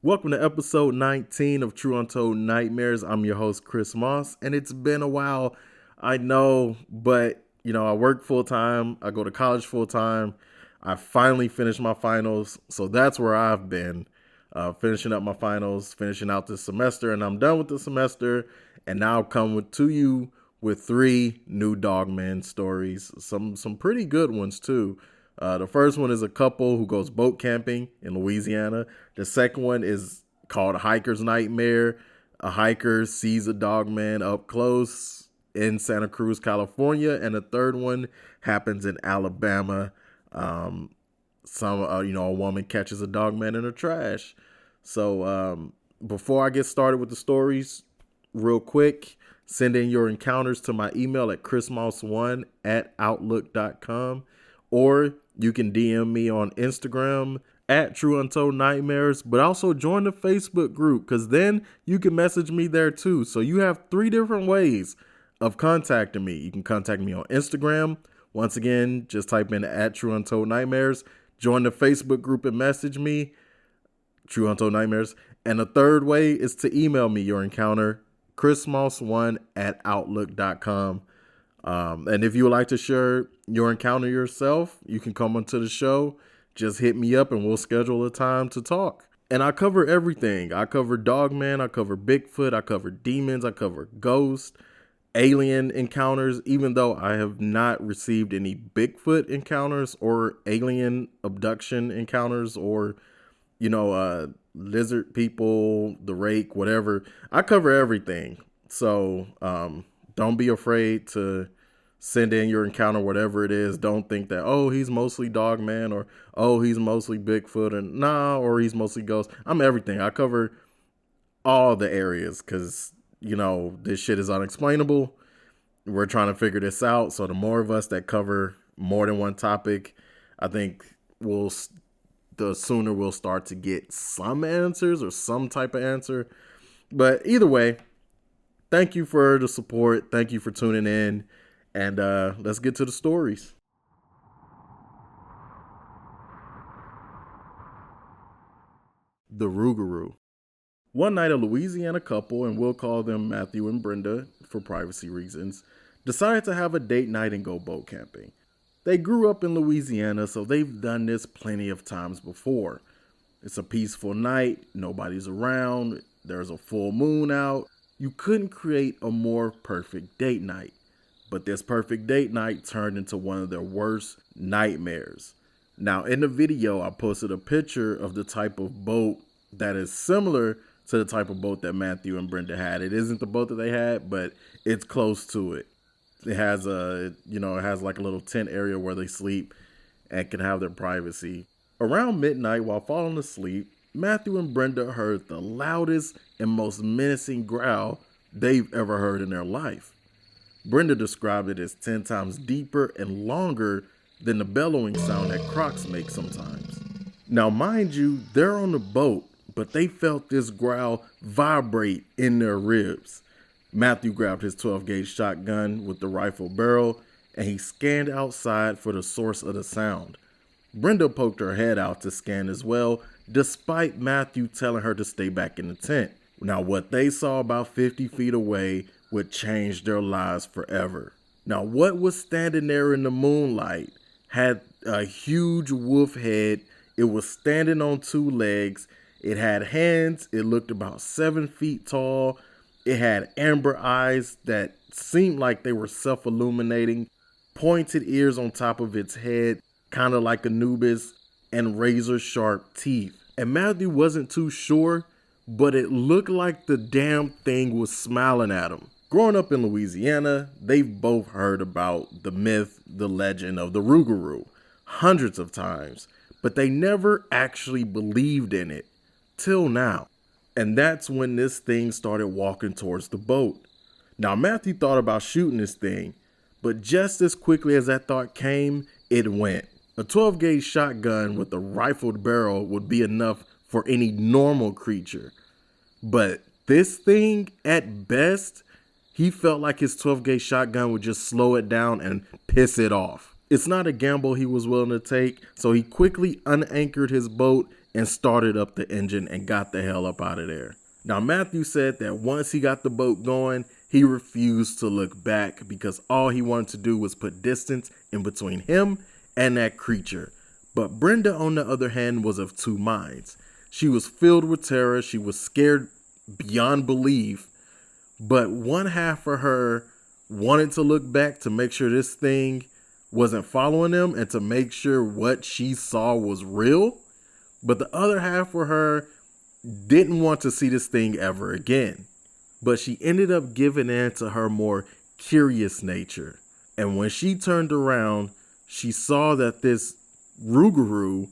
Welcome to episode 19 of True Untold Nightmares. I'm your host, Chris Moss, and it's been a while, I know, but, I work full-time, I go to college full-time, I finally finished my finals, so that's where I've been, finishing up my finals, finishing out this semester, and I'm done with the semester, and now I've come to you with 3 new Dogman stories, some pretty good ones, too. The first one is a couple who goes boat camping in Louisiana. The second one is called Hiker's Nightmare. A hiker sees a dogman up close in Santa Cruz, California. And the third one happens in Alabama. A woman catches a dogman in her trash. So before I get started with the stories, real quick, send in your encounters to my email at chrismoss1@outlook.com. Or you can DM me on Instagram at True Untold Nightmares, but also join the Facebook group because then you can message me there too. So you have 3 different ways of contacting me. You can contact me on Instagram. Once again, just type in at True Untold Nightmares. Join the Facebook group and message me, True Untold Nightmares. And the third way is to email me your encounter, chrismoss1@outlook.com. And if you would like to share your encounter yourself, you can come onto the show. Just hit me up and we'll schedule a time to talk. And I cover everything. I cover Dogman, I cover Bigfoot, I cover demons, I cover ghosts, alien encounters, even though I have not received any Bigfoot encounters or alien abduction encounters or, lizard people, the rake, whatever. I cover everything. So, don't be afraid to send in your encounter, whatever it is. Don't think that, oh, he's mostly Dogman or, oh, he's mostly Bigfoot or he's mostly ghost. I'm everything. I cover all the areas because, this shit is unexplainable. We're trying to figure this out. So the more of us that cover more than one topic, I think the sooner we'll start to get some answers or some type of answer. But either way, thank you for the support. Thank you for tuning in. And let's get to the stories. The Rougarou. One night, a Louisiana couple, and we'll call them Matthew and Brenda for privacy reasons, decided to have a date night and go boat camping. They grew up in Louisiana, so they've done this plenty of times before. It's a peaceful night. Nobody's around. There's a full moon out. You couldn't create a more perfect date night, but this perfect date night turned into one of their worst nightmares. Now, in the video, I posted a picture of the type of boat that is similar to the type of boat that Matthew and Brenda had. It isn't the boat that they had, but it's close to it. It has like a little tent area where they sleep and can have their privacy. Around midnight, while falling asleep, Matthew and Brenda heard the loudest and most menacing growl they've ever heard in their life. Brenda described it as 10 times deeper and longer than the bellowing sound that crocs make sometimes. Now, mind you, they're on the boat, but they felt this growl vibrate in their ribs. Matthew grabbed his 12-gauge shotgun with the rifle barrel, and he scanned outside for the source of the sound. Brenda poked her head out to scan as well, despite Matthew telling her to stay back in the tent. Now, what they saw about 50 feet away would change their lives forever. Now, what was standing there in the moonlight had a huge wolf head. It was standing on 2 legs. It had hands. It looked about 7 feet tall. It had amber eyes that seemed like they were self-illuminating, pointed ears on top of its head, kind of like Anubis, and razor-sharp teeth. And Matthew wasn't too sure, but it looked like the damn thing was smiling at him. Growing up in Louisiana, they've both heard about the myth, the legend of the Rougarou hundreds of times, but they never actually believed in it till now. And that's when this thing started walking towards the boat. Now, Matthew thought about shooting this thing, but just as quickly as that thought came, it went. A 12-gauge shotgun with a rifled barrel would be enough for any normal creature. But this thing, at best, he felt like his 12-gauge shotgun would just slow it down and piss it off. It's not a gamble he was willing to take, so he quickly unanchored his boat and started up the engine and got the hell up out of there. Now, Matthew said that once he got the boat going, he refused to look back because all he wanted to do was put distance in between him and that creature. But Brenda, on the other hand, was of two minds. She was filled with terror. She was scared beyond belief. But one half of her wanted to look back to make sure this thing wasn't following them and to make sure what she saw was real. But the other half of her didn't want to see this thing ever again. But she ended up giving in to her more curious nature. And when she turned around, she saw that this Rougarou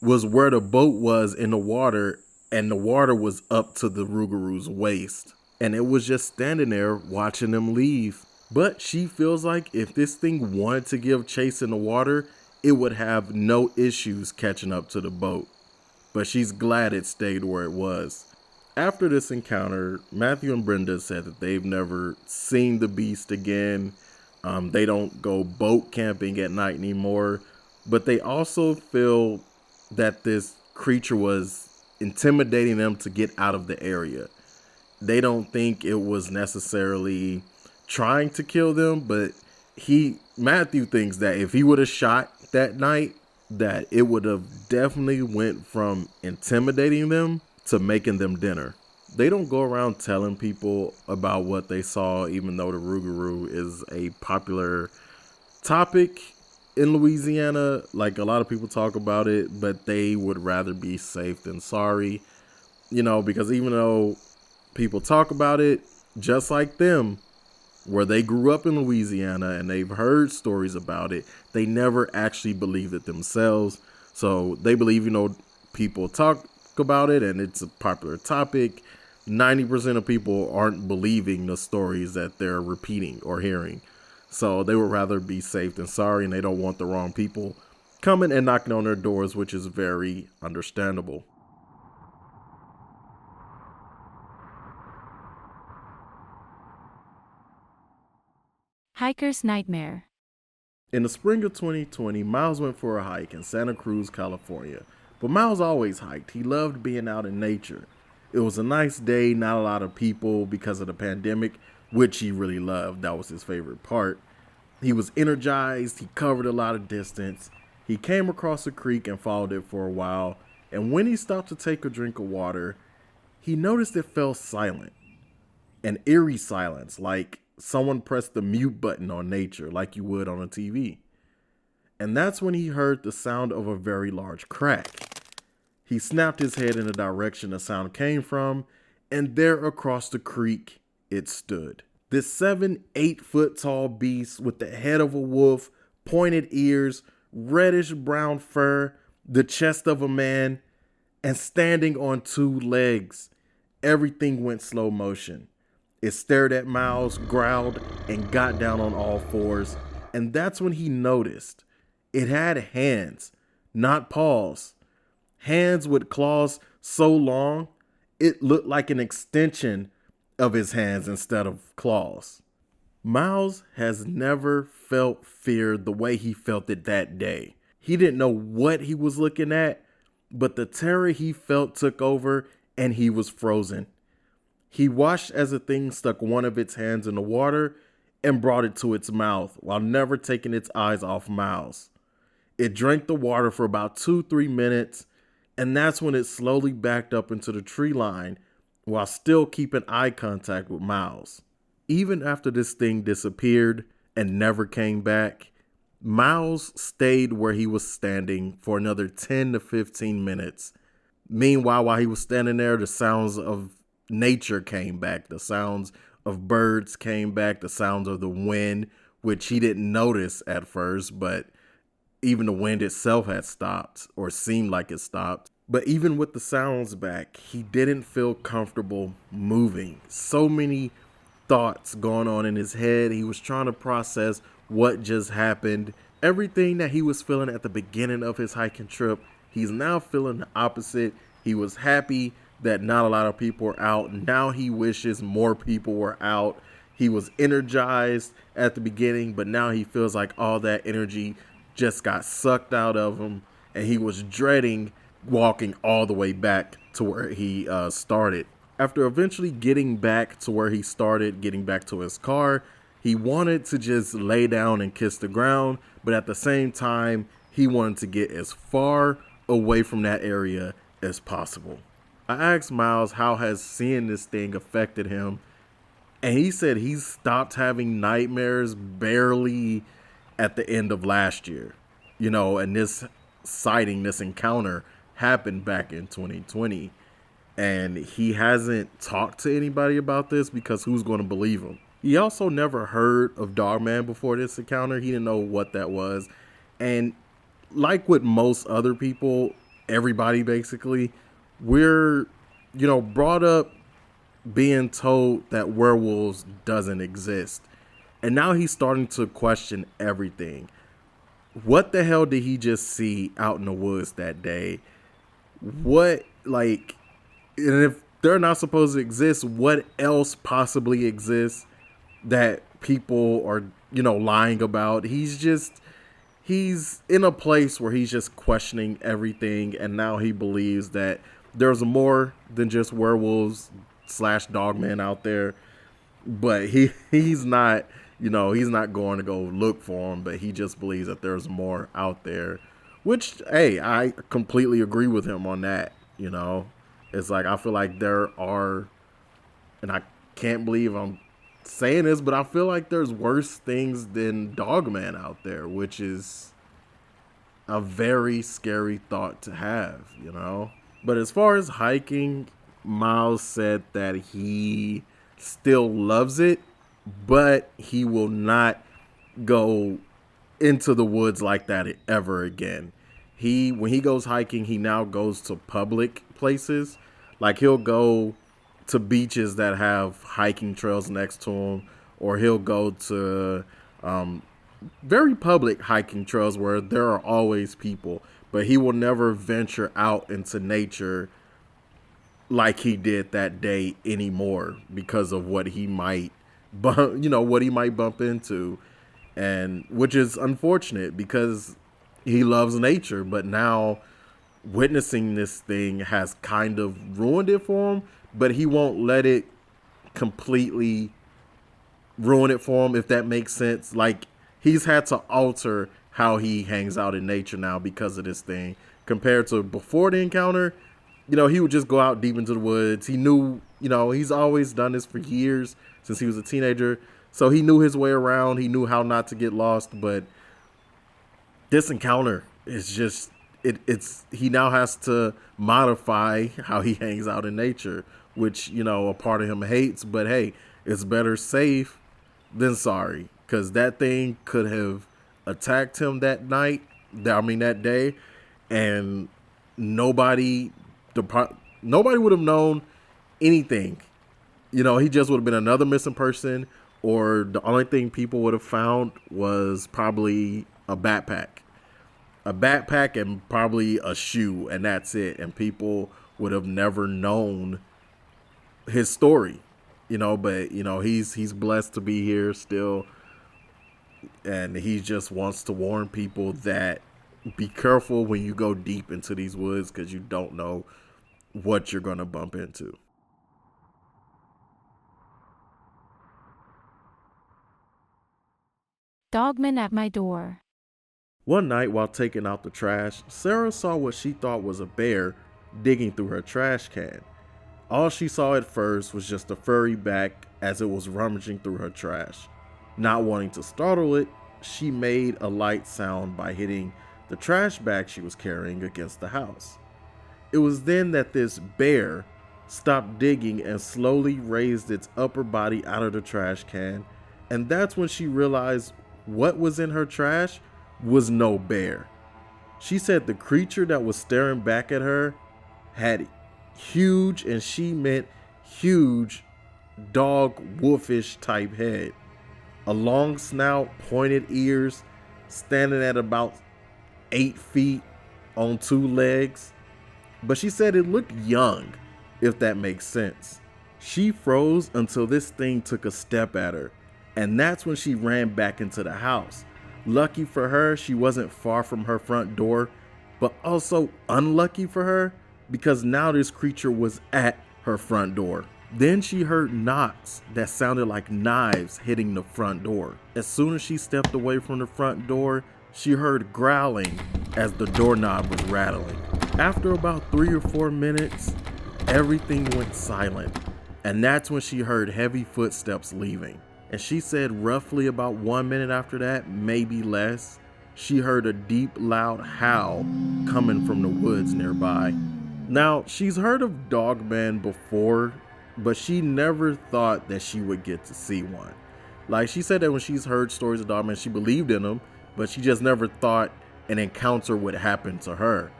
was where the boat was in the water, and the water was up to the Rougarou's waist. And it was just standing there watching them leave. But she feels like if this thing wanted to give chase in the water, it would have no issues catching up to the boat. But she's glad it stayed where it was. After this encounter, Matthew and Brenda said that they've never seen the beast again. They don't go boat camping at night anymore. But they also feel that this creature was intimidating them to get out of the area. They don't think it was necessarily trying to kill them, but Matthew thinks that if he would have shot that night, that it would have definitely went from intimidating them to making them dinner. They don't go around telling people about what they saw, even though the Rougarou is a popular topic in Louisiana. Like, a lot of people talk about it, but they would rather be safe than sorry, because even though people talk about it, just like them, where they grew up in Louisiana and they've heard stories about it, they never actually believed it themselves. So they believe, people talk about it and it's a popular topic. 90% of people aren't believing the stories that they're repeating or hearing. So they would rather be safe than sorry, and they don't want the wrong people coming and knocking on their doors, which is very understandable. Hiker's Nightmare. In the spring of 2020, Miles went for a hike in Santa Cruz, California. But Miles always hiked. He loved being out in nature. It was a nice day, not a lot of people because of the pandemic, which he really loved. That was his favorite part. He was energized. He covered a lot of distance. He came across a creek and followed it for a while. And when he stopped to take a drink of water, he noticed it fell silent. An eerie silence, like someone pressed the mute button on nature like you would on a TV. And that's when he heard the sound of a very large crack. He snapped his head in the direction the sound came from, and there across the creek it stood. This 7-8 foot tall beast with the head of a wolf, pointed ears, reddish brown fur, the chest of a man, and standing on two legs. Everything went slow motion. It stared at Miles, growled, and got down on all fours. And that's when he noticed it had hands, not paws. Hands with claws so long, it looked like an extension of his hands instead of claws. Miles has never felt fear the way he felt it that day. He didn't know what he was looking at, but the terror he felt took over and he was frozen. He watched as the thing stuck one of its hands in the water and brought it to its mouth while never taking its eyes off Miles. It drank the water for about 2-3 minutes, and that's when it slowly backed up into the tree line while still keeping eye contact with Miles. Even after this thing disappeared and never came back, Miles stayed where he was standing for another 10 to 15 minutes. Meanwhile, while he was standing there, the sounds of nature came back. The sounds of birds came back. The sounds of the wind, which he didn't notice at first, but even the wind itself had stopped or seemed like it stopped. But even with the sounds back, he didn't feel comfortable moving. So many thoughts going on in his head. He was trying to process what just happened. Everything that he was feeling at the beginning of his hiking trip, he's now feeling the opposite. He was happy that not a lot of people were out. Now he wishes more people were out. He was energized at the beginning, but now he feels like all that energy just got sucked out of him, and he was dreading walking all the way back to where he started. After eventually getting back to where he started, getting back to his car, he wanted to just lay down and kiss the ground, but at the same time, he wanted to get as far away from that area as possible. I asked Miles how has seeing this thing affected him, and he said he stopped having nightmares barely at the end of last year. And this sighting, this encounter happened back in 2020. And he hasn't talked to anybody about this because who's going to believe him? He also never heard of Dogman before this encounter. He didn't know what that was. And like with most other people, everybody basically, we're, brought up being told that werewolves doesn't exist. And now he's starting to question everything. What the hell did he just see out in the woods that day? And if they're not supposed to exist, what else possibly exists that people are, lying about? He's in a place where he's just questioning everything. And now he believes that there's more than just werewolves / Dogman out there. But he's not, he's not going to go look for them, but he just believes that there's more out there, which, hey, I completely agree with him on that. It's like, I feel like there are, and I can't believe I'm saying this, but I feel like there's worse things than Dogman out there, which is a very scary thought to have, But as far as hiking, Miles said that he still loves it, but he will not go into the woods like that ever again. When he goes hiking, he now goes to public places. Like, he'll go to beaches that have hiking trails next to him, or he'll go to very public hiking trails where there are always people, but he will never venture out into nature like he did that day anymore because of what he might bump into, and which is unfortunate because he loves nature, but now witnessing this thing has kind of ruined it for him, but he won't let it completely ruin it for him, if that makes sense. Like, he's had to alter how he hangs out in nature now because of this thing compared to before the encounter. He would just go out deep into the woods. He knew, he's always done this for years since he was a teenager. So he knew his way around. He knew how not to get lost. But this encounter is just, he now has to modify how he hangs out in nature, which, a part of him hates. But hey, it's better safe than sorry, because that thing could have attacked him that day, and nobody would have known anything. He just would have been another missing person, or the only thing people would have found was probably a backpack and probably a shoe, and that's it. And people would have never known his story, but he's blessed to be here still. And he just wants to warn people that be careful when you go deep into these woods, because you don't know what you're going to bump into. Dogman at my door. One night while taking out the trash, Sarah saw what she thought was a bear digging through her trash can. All she saw at first was just a furry back as it was rummaging through her trash. Not wanting to startle it, she made a light sound by hitting the trash bag she was carrying against the house. It was then that this bear stopped digging and slowly raised its upper body out of the trash can, and that's when she realized what was in her trash was no bear. She said the creature that was staring back at her had huge, and she meant huge, dog wolfish type head, a long snout, pointed ears, standing at about 8 feet on 2 legs. but she said it looked young, if that makes sense. She froze until this thing took a step at her, and that's when she ran back into the house. Lucky for her, she wasn't far from her front door, but also unlucky for her because now this creature was at her front door. Then she heard knocks that sounded like knives hitting the front door. As soon as she stepped away from the front door, she heard growling as the doorknob was rattling. After about 3 or 4 minutes, everything went silent, and that's when she heard heavy footsteps leaving. And she said roughly about 1 minute after that, maybe less, she heard a deep, loud howl coming from the woods nearby. Now, she's heard of Dogman before, but she never thought that she would get to see one. Like, she said that when she's heard stories of Dogman, she believed in them, but she just never thought an encounter would happen to her.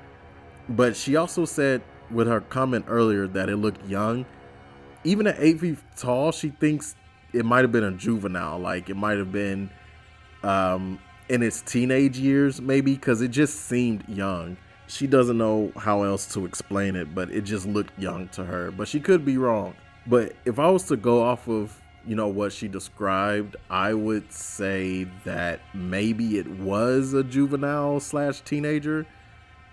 But she also said with her comment earlier that it looked young. Even at 8 feet tall, she thinks it might have been a juvenile. Like, it might have been in its teenage years, maybe, because it just seemed young. She doesn't know how else to explain it, but it just looked young to her. But she could be wrong. But if I was to go off of, what she described, I would say that maybe it was a juvenile / teenager,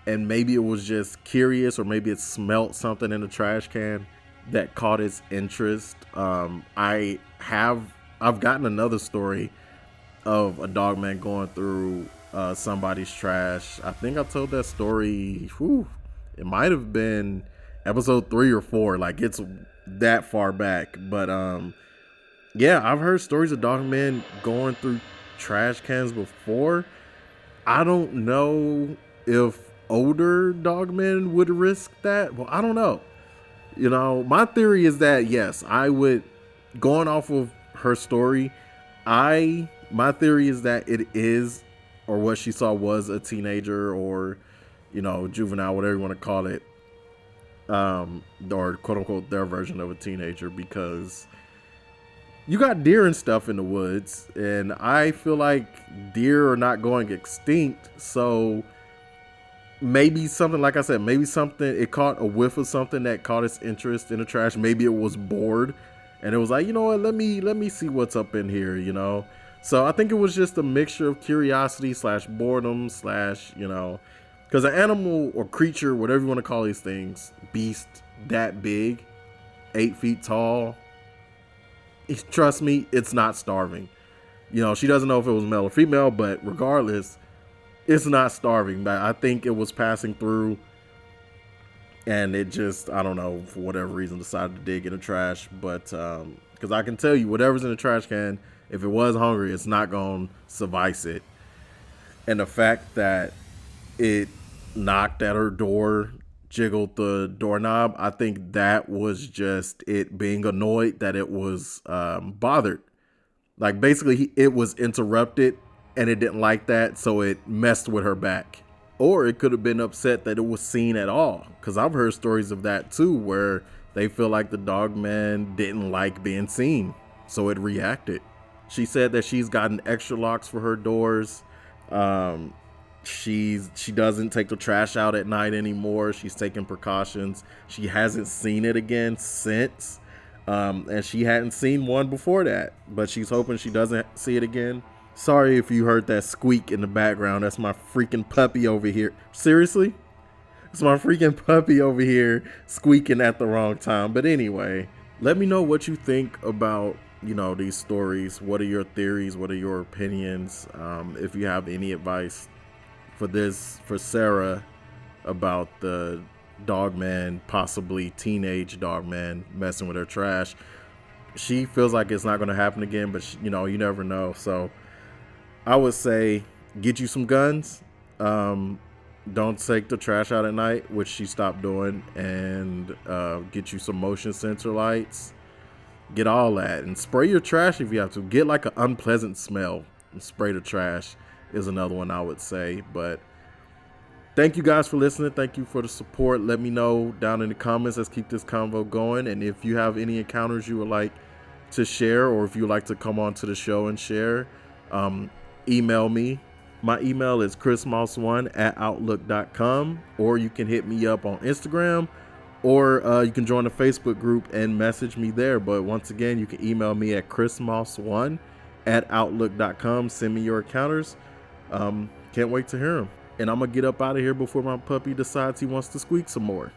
and maybe it was just curious, or maybe it smelt something in the trash can that caught its interest. I've gotten another story of a Dogman going through somebody's trash. I think I told that story. It might have been episode 3 or 4. Like, it's that far back. But yeah, I've heard stories of Dogman going through trash cans before. I don't know if older Dogmen would risk that. Well, I don't know. My theory is that yes, I would, going off of her story, my theory is that it is, or what she saw was a teenager, or, juvenile, whatever you want to call it, or quote unquote their version of a teenager, because you got deer and stuff in the woods, and I feel like deer are not going extinct, so maybe something, like I said, it caught a whiff of something that caught its interest in the trash. Maybe it was bored and it was like, what, let me see what's up in here, So I think it was just a mixture of curiosity / boredom / because an animal or creature, whatever you want to call these things, beast that big, 8 feet tall, trust me, it's not starving. She doesn't know if it was male or female, but regardless, it's not starving. But I think it was passing through, and it just, I don't know, for whatever reason, decided to dig in the trash. But because I can tell you, whatever's in the trash can, if it was hungry, it's not going to suffice it. And the fact that it knocked at her door, jiggled the doorknob, I think that was just it being annoyed that it was bothered. Like, basically, it was interrupted and it didn't like that, so it messed with her back. Or it could have been upset that it was seen at all, because I've heard stories of that too, where they feel like the Dogman didn't like being seen, so it reacted. She said that she's gotten extra locks for her doors. She doesn't take the trash out at night anymore. She's taking precautions. She hasn't seen it again since, and she hadn't seen one before that, but she's hoping she doesn't see it again. Sorry if you heard that squeak in the background. That's my freaking puppy over here. Seriously? It's my freaking puppy over here squeaking at the wrong time. But anyway, let me know what you think about, these stories. What are your theories? What are your opinions? If you have any advice for Sarah about the Dogman, possibly teenage Dogman messing with her trash. She feels like it's not going to happen again, but you never know. So I would say get you some guns. Don't take the trash out at night, which she stopped doing, and get you some motion sensor lights. Get all that, and spray your trash if you have to. Get like an unpleasant smell and spray the trash is another one I would say. But thank you guys for listening. Thank you for the support. Let me know down in the comments. Let's keep this convo going. And if you have any encounters you would like to share, or if you would like to come on to the show and share, email me. My email is chrismoss1@outlook.com, or you can hit me up on Instagram, or you can join the Facebook group and message me there. But once again, you can email me at chrismoss1@outlook.com. Send me your encounters. Can't wait to hear them. And I'm going to get up out of here before my puppy decides he wants to squeak some more.